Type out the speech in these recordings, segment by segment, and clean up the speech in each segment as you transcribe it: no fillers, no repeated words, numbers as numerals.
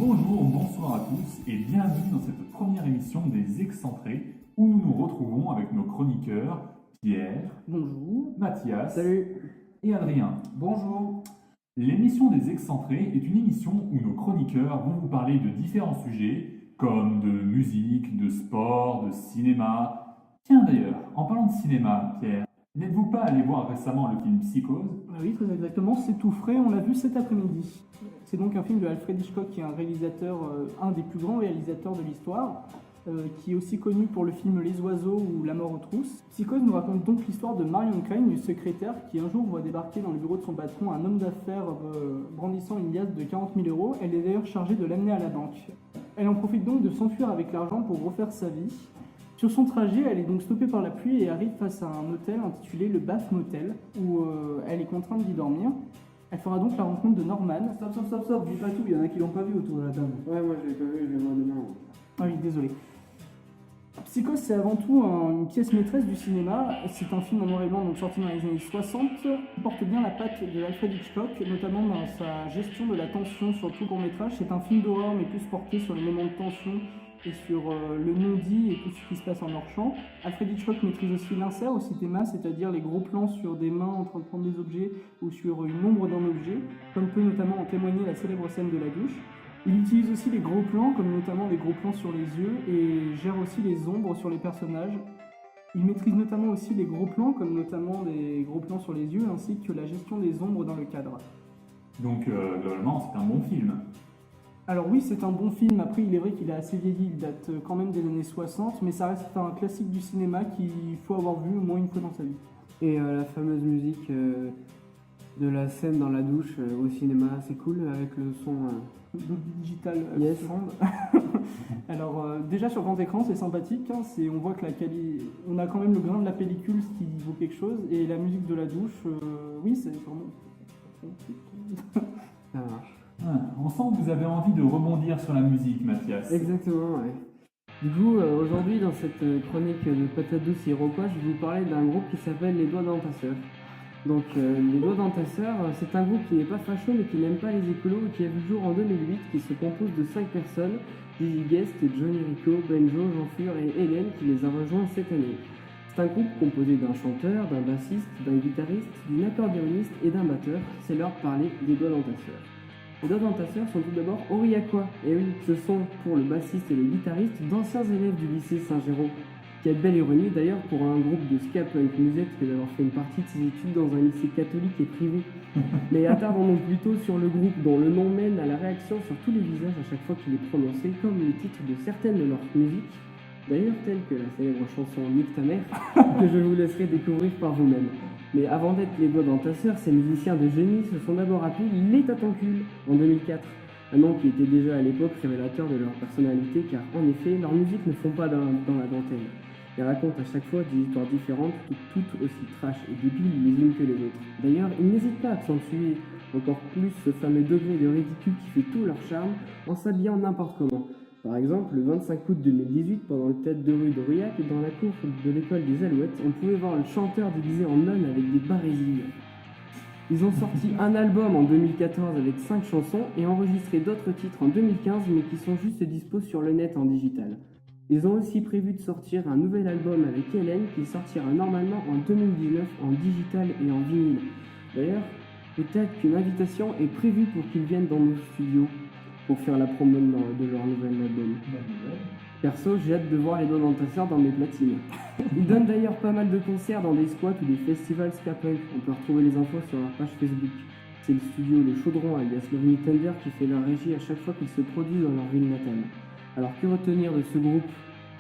Bonjour, bonsoir à tous et bienvenue dans cette première émission des Excentrés où nous nous retrouvons avec nos chroniqueurs Pierre, Bonjour. Mathias Salut. et Adrien. Bonjour. L'émission des Excentrés est une émission où nos chroniqueurs vont vous parler de différents sujets comme de musique, de sport, de cinéma. Tiens d'ailleurs, en parlant de cinéma, Pierre, n'êtes-vous pas allé voir récemment le film Psychose? Oui, très exactement, c'est tout frais, on l'a vu cet après-midi. C'est donc un film de Alfred Hitchcock, qui est un réalisateur, un des plus grands réalisateurs de l'histoire, qui est aussi connu pour le film Les Oiseaux ou La Mort aux trousses. Psychose nous raconte donc l'histoire de Marion Crane, une secrétaire qui un jour voit débarquer dans le bureau de son patron un homme d'affaires brandissant une liasse de 40 000 euros. Elle est d'ailleurs chargée de l'amener à la banque. Elle en profite donc de s'enfuir avec l'argent pour refaire sa vie. Sur son trajet, elle est donc stoppée par la pluie et arrive face à un hôtel intitulé le Bath Motel, où elle est contrainte d'y dormir. Elle fera donc la rencontre de Norman. Stop, dis pas tout, il y en a qui l'ont pas vu autour de la table. Ouais, moi je l'ai pas vu, je vais voir demain. Ah oui, désolé. Psychose, c'est avant tout une pièce maîtresse du cinéma. C'est un film en noir et blanc donc sorti dans les années 60. Il porte bien la patte de Alfred Hitchcock, notamment dans sa gestion de la tension sur tout court-métrage. C'est un film d'horreur, mais plus porté sur les moments de tension et sur le non-dit et tout ce qui se passe en hors-champ. Alfred Hitchcock maîtrise aussi l'insert au cinéma, c'est-à-dire les gros plans sur des mains en train de prendre des objets ou sur une ombre d'un objet, comme peut notamment en témoigner la célèbre scène de la douche. Il utilise aussi les gros plans, comme notamment les gros plans sur les yeux, et gère aussi les ombres sur les personnages. Il maîtrise notamment aussi les gros plans, comme notamment les gros plans sur les yeux, ainsi que la gestion des ombres dans le cadre. Donc globalement c'est un bon film. Alors oui, c'est un bon film. Après, il est vrai qu'il est assez vieilli, il date quand même des années 60, mais ça reste un classique du cinéma qu'il faut avoir vu au moins une fois dans sa vie. Et la fameuse musique de la scène dans la douche au cinéma, c'est cool avec le son. Dolby Digital Yes. Sound. Alors déjà sur grand écran, c'est sympathique. On voit que on a quand même le grain de la pellicule, ce qui vaut quelque chose, et la musique de la douche, oui, c'est vraiment. Ça marche. On sent que vous avez envie de rebondir sur la musique, Mathias. Exactement, ouais. Du coup, aujourd'hui, dans cette chronique de Patate douce iroquois, je vais vous parler d'un groupe qui s'appelle Les Doigts dans ta sœur. Donc, Les Doigts dans ta sœur, c'est un groupe qui n'est pas facho, mais qui n'aime pas les écolos et qui a vu le jour en 2008, qui se compose de 5 personnes, Gigi Guest, Johnny Rico, Benjo, Jean Fur et Hélène, qui les a rejoints cette année. C'est un groupe composé d'un chanteur, d'un bassiste, d'un guitariste, d'une accordéoniste et d'un batteur. C'est l'heure de parler des Doigts dans ta sœur. Les Doigts dans ta sœur sont tout d'abord aurillacois. Et oui, ce sont pour le bassiste et le guitariste d'anciens élèves du lycée Saint-Géraud. Quelle belle ironie d'ailleurs pour un groupe de ska punk musette que d'avoir fait une partie de ses études dans un lycée catholique et privé. Mais attardons-nous plutôt sur le groupe dont le nom mène à la réaction sur tous les visages à chaque fois qu'il est prononcé, comme les titres de certaines de leurs musiques, d'ailleurs telles que la célèbre chanson Nique ta mère, que je vous laisserai découvrir par vous-même. Mais avant d'être Les Doigts dans ta sœur, ces musiciens de génie se sont d'abord appelés Les Tatencules en 2004. Un nom qui était déjà à l'époque révélateur de leur personnalité, car en effet, leurs musiques ne font pas dans la dentelle. Ils racontent à chaque fois des histoires différentes, toutes aussi trash et débiles les unes que les autres. D'ailleurs, ils n'hésitent pas à accentuer encore plus ce fameux degré de ridicule qui fait tout leur charme en s'habillant n'importe comment. Par exemple, le 25 août 2018, pendant le tête de rue d'Aurillac, dans la cour de l'école des Alouettes, on pouvait voir le chanteur déguisé en nonne avec des barésilles. Ils ont sorti un album en 2014 avec 5 chansons et enregistré d'autres titres en 2015, mais qui sont juste dispo sur le net en digital. Ils ont aussi prévu de sortir un nouvel album avec Hélène qui sortira normalement en 2019 en digital et en vinyle. D'ailleurs, peut-être qu'une invitation est prévue pour qu'ils viennent dans nos studios pour faire la promo de leur nouvel album. Perso, j'ai hâte de voir Les Doigts dans ta sœur dans mes platines. Ils donnent d'ailleurs pas mal de concerts dans des squats ou des festivals ska punk. On peut retrouver les infos sur leur page Facebook. C'est le studio Le Chaudron alias Lovely Thunder qui fait leur régie à chaque fois qu'ils se produisent dans leur ville natale. Alors que retenir de ce groupe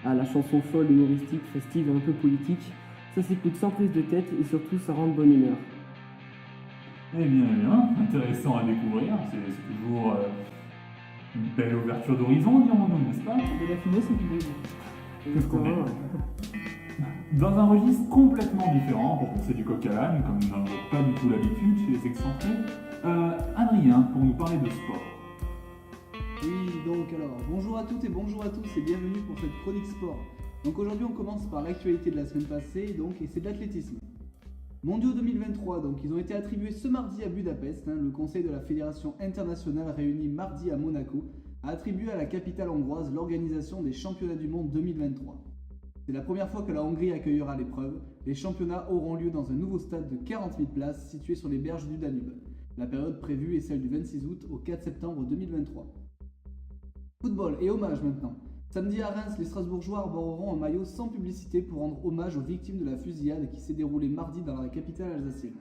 à la chanson folle, humoristique, festive et un peu politique? Ça s'écoute sans prise de tête et surtout ça rend de bonne humeur. Eh bien, intéressant à découvrir, c'est toujours une belle ouverture d'horizon, dirons-nous, n'est-ce pas? De la finesse et du plaisir. Que ce qu'on est. Dans un registre complètement différent, pour penser du coq à l'âne, comme nous n'en avons pas du tout l'habitude chez les excentrés, Adrien, pour nous parler de sport. Oui, donc alors, bonjour à toutes et bonjour à tous et bienvenue pour cette chronique sport. Donc aujourd'hui on commence par l'actualité de la semaine passée et c'est de l'athlétisme. Mondiaux 2023, donc ils ont été attribués ce mardi à Budapest. Le Conseil de la Fédération internationale réuni mardi à Monaco a attribué à la capitale hongroise l'organisation des championnats du monde 2023. C'est la première fois que la Hongrie accueillera l'épreuve. Les championnats auront lieu dans un nouveau stade de 40 000 places situé sur les berges du Danube. La période prévue est celle du 26 août au 4 septembre 2023. Football et hommage maintenant. Samedi à Reims, les Strasbourgeois arboreront un maillot sans publicité pour rendre hommage aux victimes de la fusillade qui s'est déroulée mardi dans la capitale alsacienne.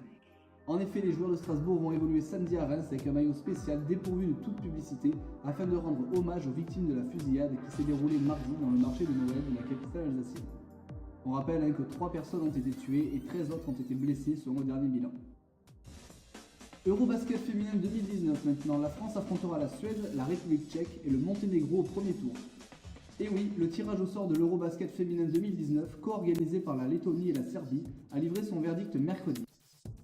En effet, les joueurs de Strasbourg vont évoluer samedi à Reims avec un maillot spécial dépourvu de toute publicité afin de rendre hommage aux victimes de la fusillade qui s'est déroulée mardi dans le marché de Noël de la capitale alsacienne. On rappelle que 3 personnes ont été tuées et 13 autres ont été blessées selon le dernier bilan. Eurobasket féminin 2019 maintenant, la France affrontera la Suède, la République tchèque et le Monténégro au premier tour. Et oui, le tirage au sort de l'Eurobasket féminin 2019, co-organisé par la Lettonie et la Serbie, a livré son verdict mercredi.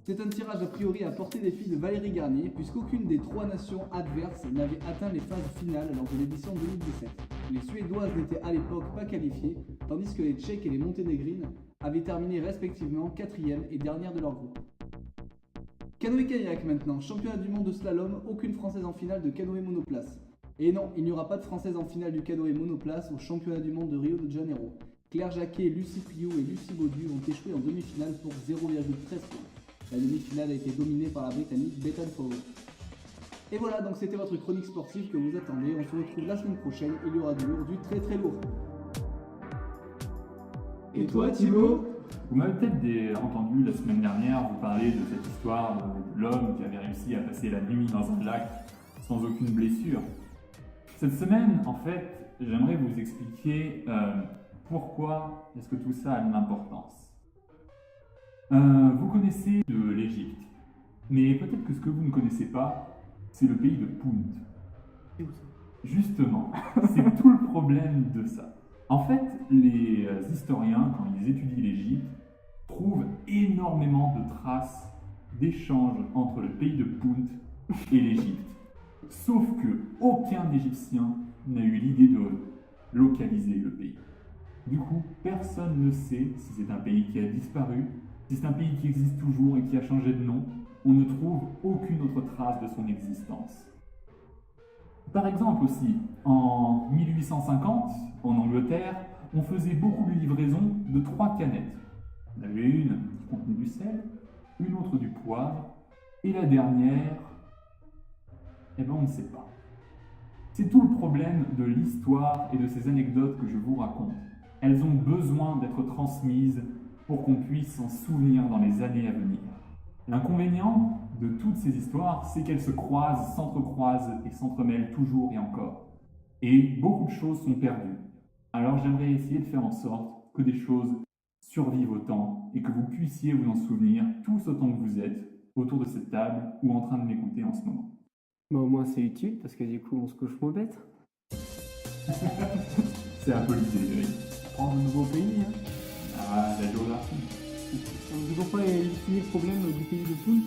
C'est un tirage a priori à portée des filles de Valérie Garnier, puisqu'aucune des 3 nations adverses n'avait atteint les phases finales lors de l'édition 2017. Les Suédoises n'étaient à l'époque pas qualifiées, tandis que les Tchèques et les Monténégrines avaient terminé respectivement 4e et dernière de leur groupe. Canoë-kayak maintenant, championnat du monde de slalom, aucune Française en finale de canoë monoplace. Et non, il n'y aura pas de Française en finale du canoë monoplace au championnat du monde de Rio de Janeiro. Claire Jacquet, Lucie Priou et Lucie Baudu ont échoué en demi-finale pour 0,13 points. La demi-finale a été dominée par la Britannique Bethan Fowler. Et voilà, donc c'était votre chronique sportive que vous attendez. On se retrouve la semaine prochaine, il y aura du lourd, du très très lourd. Et toi Thibaut ? Vous m'avez peut-être entendu la semaine dernière vous parler de cette histoire de l'homme qui avait réussi à passer la nuit dans un lac sans aucune blessure. Cette semaine, en fait, j'aimerais vous expliquer pourquoi est-ce que tout ça a de l'importance. Vous connaissez de l'Égypte, mais peut-être que ce que vous ne connaissez pas, c'est le pays de Punt. Justement, c'est tout le problème de ça. En fait, les historiens, quand ils étudient l'Égypte, trouvent énormément de traces d'échanges entre le pays de Punt et l'Égypte. Sauf que aucun Égyptien n'a eu l'idée de localiser le pays. Du coup, personne ne sait si c'est un pays qui a disparu, si c'est un pays qui existe toujours et qui a changé de nom. On ne trouve aucune autre trace de son existence. Par exemple aussi, en 1850, en Angleterre, on faisait beaucoup de livraisons de 3 canettes. Il y en avait une qui contenait du sel, une autre du poivre, et la dernière, on ne sait pas. C'est tout le problème de l'histoire et de ces anecdotes que je vous raconte. Elles ont besoin d'être transmises pour qu'on puisse s'en souvenir dans les années à venir. L'inconvénient de toutes ces histoires, c'est qu'elles se croisent, s'entrecroisent et s'entremêlent toujours et encore. Et beaucoup de choses sont perdues. Alors j'aimerais essayer de faire en sorte que des choses survivent autant et que vous puissiez vous en souvenir tous autant que vous êtes autour de cette table ou en train de m'écouter en ce moment. Bah, au moins c'est utile parce que du coup on se couche moins bête. C'est un peu l'idée, Eric. Prendre un nouveau pays. Ah, la géographie. On ne toujours pas élucidé le problème du pays de Punt.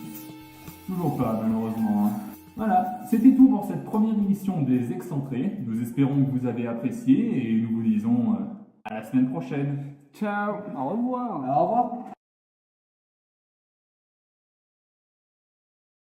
Toujours pas, malheureusement. Voilà, c'était tout pour cette première émission des Excentrés. Nous espérons que vous avez apprécié et nous vous disons à la semaine prochaine. Ciao, au revoir. Alors, au revoir.